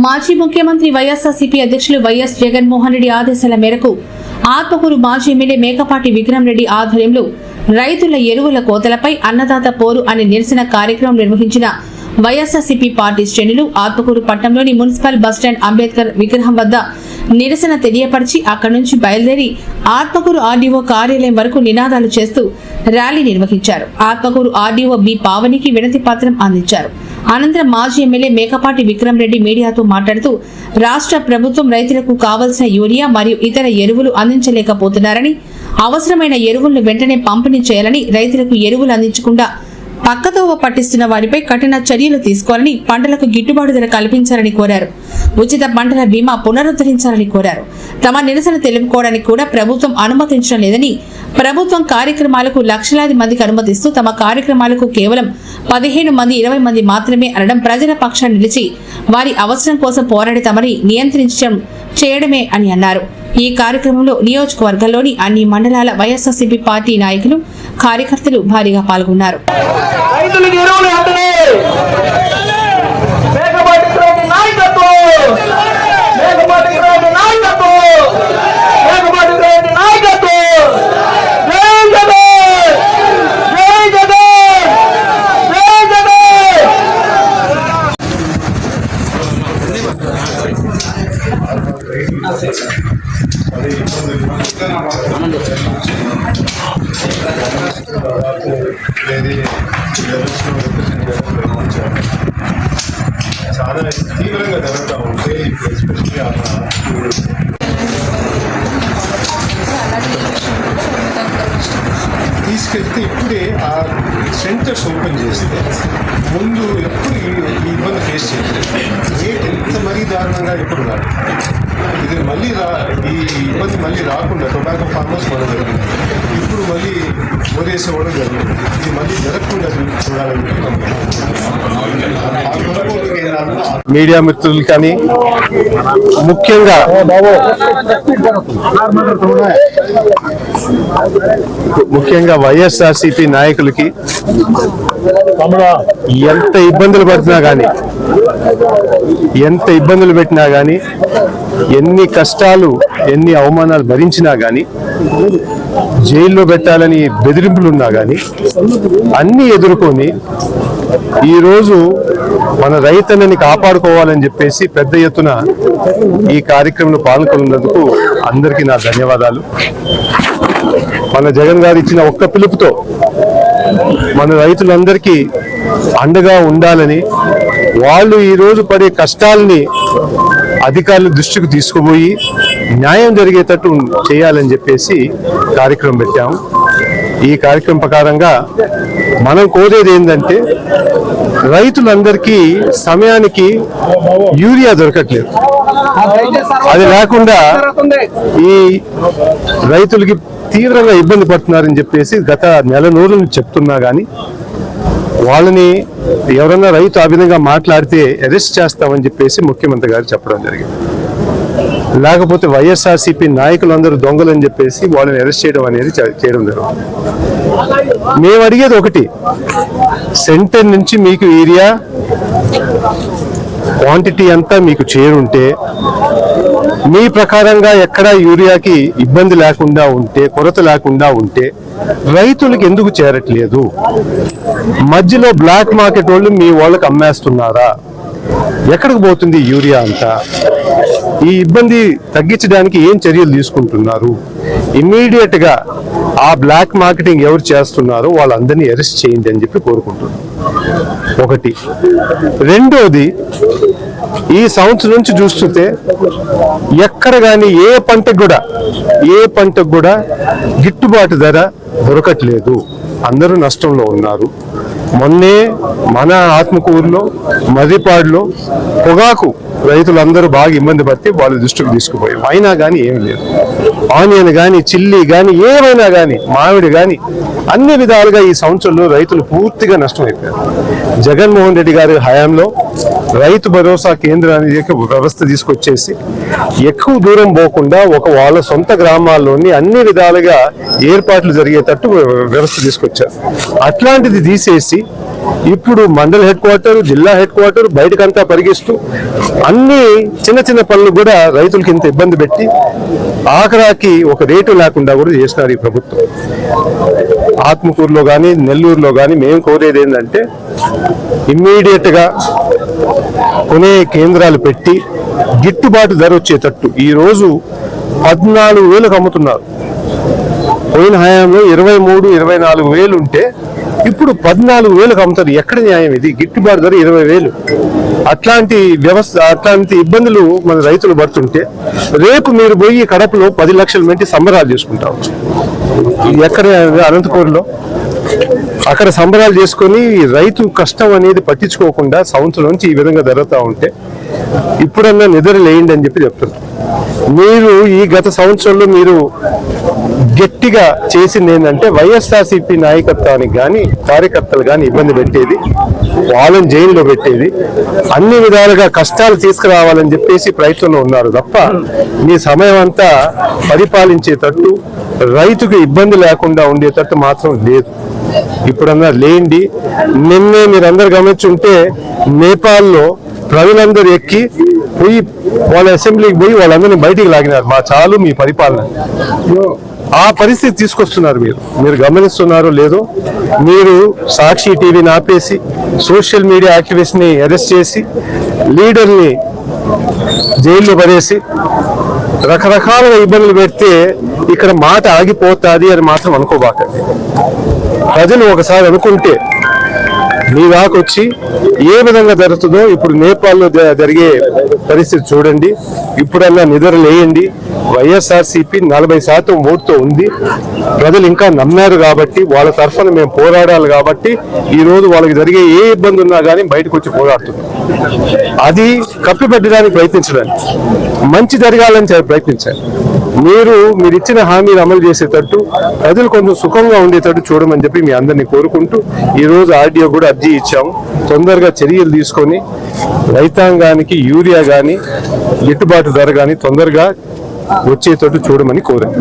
మాజీ ముఖ్యమంత్రి వైఎస్ఆర్సీపీ అధ్యక్షులు వైఎస్ జగన్మోహన్ రెడ్డి ఆదేశాల మేరకు ఆత్మకూరు మాజీ ఎమ్మెల్యే మేకపాటి విక్రమ్ రెడ్డి ఆధ్వర్యంలో రైతుల ఎరువుల కోతలపై అన్నదాత పోరు అనే నిరసన కార్యక్రమం నిర్వహించిన వైఎస్ఆర్సీపీ పార్టీ శ్రేణులు ఆత్మకూరు పట్టణంలోని మున్సిపల్ బస్టాండ్ అంబేద్కర్ విగ్రహం వద్ద నిరసన తెలియపరిచి అక్కడి నుంచి బయలుదేరి ఆత్మకూరు ఆర్డీఓ కార్యాలయం వరకు నినాదాలు చేస్తూ ర్యాలీ నిర్వహించారు. ఆత్మకూరు ఆర్డీఓ బి పావనికి వినతి పత్రం అందించారు. అనంతరం మాజీ ఎమ్మెల్యే మేకపాటి విక్రమ్ రెడ్డి మీడియాతో మాట్లాడుతూ రాష్ట్ర ప్రభుత్వం రైతులకు కావలసిన యూరియా మరియు ఇతర ఎరువులు అందించలేకపోతున్నారని, అవసరమైన ఎరువులను వెంటనే పంపిణీ చేయాలని, రైతులకు ఎరువులు అందించకుండా పక్కతోవ పట్టిస్తున్న వారిపై కఠిన చర్యలు తీసుకోవాలని, పంటలకు గిట్టుబాటు ధర కల్పించాలని కోరారు. ఉచిత పంటల బీమా పునరుద్ధరించాలని కోరారు. తమ నిరసన తెలుపుకోవడానికి కూడా ప్రభుత్వం అనుమతించడం లేదని, ప్రభుత్వం కార్యక్రమాలకు లక్షలాది మందికి అనుమతిస్తూ తమ కార్యక్రమాలకు కేవలం 15 మంది 20 మంది మాత్రమే అనడం ప్రజల పక్షాన్ని నిలిచి వారి అవసరం కోసం పోరాడి తమని నియంత్రించడం చేయడమే అని అన్నారు. ఈ కార్యక్రమంలో నియోజకవర్గంలోని అన్ని మండలాల వైఎస్ఆర్సీపీ పార్టీ నాయకులు, కార్యకర్తలు భారీగా పాల్గొన్నారు. చాలా తీవ్రంగా జరుగుతూ ఉంటే ఎస్పెషల్లీ తీసుకెళ్తే ఇప్పుడే ఆ సెంటర్స్ ఓపెన్ చేస్తే ముందు ఎప్పుడు ఈ ఇబ్బంది ఫేస్ చేయలేదు. ఎంత మరీ దారుణంగా ఎప్పుడు రాదు. ఇది మళ్ళీ ఈ ఇబ్బంది మళ్ళీ రాకుండా టొబాకో ఫార్మర్స్ కూడా జరిగింది. ఇప్పుడు మళ్ళీ ఓదేసే కూడా జరిగింది. ఇది మళ్ళీ జరగకుండా చూడాలని మీడియా మిత్రులు కానీ ముఖ్యంగా వైఎస్ఆర్సీపీ నాయకులకి ఎంత ఇబ్బందులు పెట్టినా కానీ ఎన్ని కష్టాలు ఎన్ని అవమానాలు భరించినా కానీ జైల్లో పెట్టాలని బెదిరింపులున్నా కానీ అన్ని ఎదుర్కొని ఈరోజు మన రైతన్నని కాపాడుకోవాలని చెప్పేసి పెద్ద ఎత్తున ఈ కార్యక్రమంలో పాల్గొన్నందుకు అందరికీ నా ధన్యవాదాలు. మన జగన్ గారు ఇచ్చిన ఒక్క పిలుపుతో మన రైతులందరికీ అండగా ఉండాలని, వాళ్ళు ఈరోజు పడే కష్టాలని అధికారుల దృష్టికి తీసుకుపోయి న్యాయం జరిగేటట్టు చేయాలని చెప్పేసి కార్యక్రమం పెట్టాము. ఈ కార్యక్రమం ప్రకారంగా మనం కోరేది ఏంటంటే రైతులందరికీ సమయానికి యూరియా దొరకట్లేదు. అది లేకుండా ఈ రైతులకి తీవ్రంగా ఇబ్బంది పడుతున్నారని చెప్పేసి గత నెల రోజులు చెప్తున్నా కానీ వాళ్ళని ఎవరన్నా రైతు ఆ విధంగా మాట్లాడితే అరెస్ట్ చేస్తామని చెప్పేసి ముఖ్యమంత్రి గారు చెప్పడం జరిగింది. లేకపోతే వైఎస్ఆర్సీపీ నాయకులందరూ దొంగలని చెప్పేసి వాళ్ళని అరెస్ట్ చేయడం అనేది చేయడం జరుగుతుంది. మేము అడిగేది ఒకటి, సెంటర్ నుంచి మీకు ఏరియా క్వాంటిటీ అంతా మీకు చేరుంటే, మీ ప్రకారంగా ఎక్కడ యూరియాకి ఇబ్బంది లేకుండా ఉంటే, కొరత లేకుండా ఉంటే రైతులకు ఎందుకు చేరట్లేదు? మధ్యలో బ్లాక్ మార్కెట్ వాళ్ళు మీ వాళ్ళకి అమ్మేస్తున్నారా? ఎక్కడికి పోతుంది యూరియా అంతా? ఈ ఇబ్బంది తగ్గించడానికి ఏం చర్యలు తీసుకుంటున్నారు? ఇమ్మీడియట్ గా ఆ బ్లాక్ మార్కెటింగ్ ఎవరు చేస్తున్నారో వాళ్ళందరినీ అరెస్ట్ చేయండి అని చెప్పి కోరుకుంటున్నాం. ఒకటి. రెండోది, ఈ సంవత్సరం నుంచి చూస్తుంటే ఎక్కడ కానీ ఏ పంటకు కూడా గిట్టుబాటు ధర దొరకట్లేదు. అందరూ నష్టంలో ఉన్నారు. మొన్నే మన ఆత్మకూరులో, మర్రిపాడులో పొగాకు రైతులందరూ బాగా ఇబ్బంది పడితే వాళ్ళ దృష్టికి తీసుకుపోయాం. అయినా కానీ ఏమి లేదు. ఆనియన్ కానీ, చిల్లీ కానీ, ఏమైనా కానీ, మామిడి కానీ అన్ని విధాలుగా ఈ సంవత్సరంలో రైతులు పూర్తిగా నష్టమైపోయారు. జగన్మోహన్ రెడ్డి గారి హయాంలో రైతు భరోసా కేంద్రానికి వ్యవస్థ తీసుకొచ్చేసి ఎక్కువ దూరం పోకుండా వాళ్ళ సొంత గ్రామాల్లోని అన్ని విధాలుగా ఏర్పాట్లు జరిగేటట్టు వ్యవస్థ తీసుకొచ్చారు. అట్లాంటిది తీసేసి ఇప్పుడు మండల హెడ్ క్వార్టర్, జిల్లా హెడ్ క్వార్టర్ బయటకంతా పరిగిస్తూ అన్ని చిన్న చిన్న పనులు కూడా రైతులకి ఇంత ఇబ్బంది పెట్టి ఆఖరాకి ఒక రేటు లేకుండా కూడా చేస్తున్నారు ఈ ప్రభుత్వం. ఆత్మకూరులో కానీ నెల్లూరులో కానీ మేము కోరేది ఏంటంటే ఇమ్మీడియట్ గా కొనే కేంద్రాలు పెట్టి గిట్టుబాటు ధర వచ్చేటట్టు. ఈ రోజు 14,000కు అమ్ముతున్నారు. పోయిన హయాంలో 23-24,000 ఉంటే ఇప్పుడు 14,000కు అమ్ముతారు. ఎక్కడ న్యాయం ఇది? గిట్టుబాటు ధర 20,000. అట్లాంటి వ్యవస్థ, అట్లాంటి ఇబ్బందులు మన రైతులు పడుతుంటే రేపు మీరు పోయి కడపలో 10 లక్షల మంది సంబరాలు చేసుకుంటాం. ఎక్కడ? అనంతపూర్లో. అక్కడ సంబరాలు చేసుకొని రైతు కష్టం అనేది పట్టించుకోకుండా సంవత్సరం నుంచి ఈ విధంగా జరుగుతూ ఉంటే ఇప్పుడన్నా నిద్ర లేయండి అని చెప్పి చెప్తున్నారు. మీరు ఈ గత సంవత్సరంలో మీరు గట్టిగా చేసింది ఏంటంటే వైఎస్ఆర్సీపీ నాయకత్వానికి కానీ కార్యకర్తలు కానీ ఇబ్బంది పెట్టేది, వాళ్ళని జైల్లో పెట్టేది, అన్ని విధాలుగా కష్టాలు తీసుకురావాలని చెప్పేసి ప్రయత్నంలో ఉన్నారు తప్ప మీ సమయం అంతా పరిపాలించేటట్టు రైతుకు ఇబ్బంది లేకుండా ఉండేటట్టు మాత్రం లేదు. ఇప్పుడన్నా లేండి. నిన్నే మీరందరూ గమనించుంటే నేపాల్లో ప్రజలందరూ ఎక్కి పోయి వాళ్ళ అసెంబ్లీకి పోయి వాళ్ళందరినీ బయటికి లాగినారు. మా చాలు మీ పరిపాలన. ఆ పరిస్థితి తీసుకొస్తున్నారు. మీరు గమనిస్తున్నారో లేదో. మీరు సాక్షి టీవీని ఆపేసి సోషల్ మీడియా యాక్టివిస్ట్ ని అరెస్ట్ చేసి లీడర్ని జైల్లో పడేసి రకరకాలుగా ఇబ్బందులు పెడితే ఇక్కడ మాట ఆగిపోతుంది అని మాత్రం అనుకోబాకండి. ప్రజలు ఒకసారి అనుకుంటే మీ దాకొచ్చి ఏ విధంగా జరుగుతుందో ఇప్పుడు నేపాల్లో జరిగే పరిస్థితి చూడండి. ఇప్పుడన్నా నిద్ర లేయండి. వైఎస్ఆర్సీపీ 40% ఓటుతో ఉంది. ప్రజలు ఇంకా నమ్మారు కాబట్టి వాళ్ళ తరఫున మేము పోరాడాలి కాబట్టి ఈ రోజు వాళ్ళకి జరిగే ఏ ఇబ్బంది ఉన్నా కానీ బయటకు వచ్చి పోరాడుతున్నాం. అది కప్పిపెట్టడానికి ప్రయత్నించడానికి, మంచి జరగాలని ప్రయత్నించాలి. మీరు ఇచ్చిన హామీలు అమలు చేసేటట్టు ప్రజలు కొంచెం సుఖంగా ఉండేటట్టు చూడమని చెప్పి మీ అందరినీ కోరుకుంటూ ఈ రోజు ఆర్డీఓ కూడా అర్జీ ఇచ్చాము. తొందరగా చర్యలు తీసుకొని రైతాంగానికి యూరియా కానీ గిట్టుబాటు ధర కానీ తొందరగా వచ్చేటట్టు చూడమని కోరాను.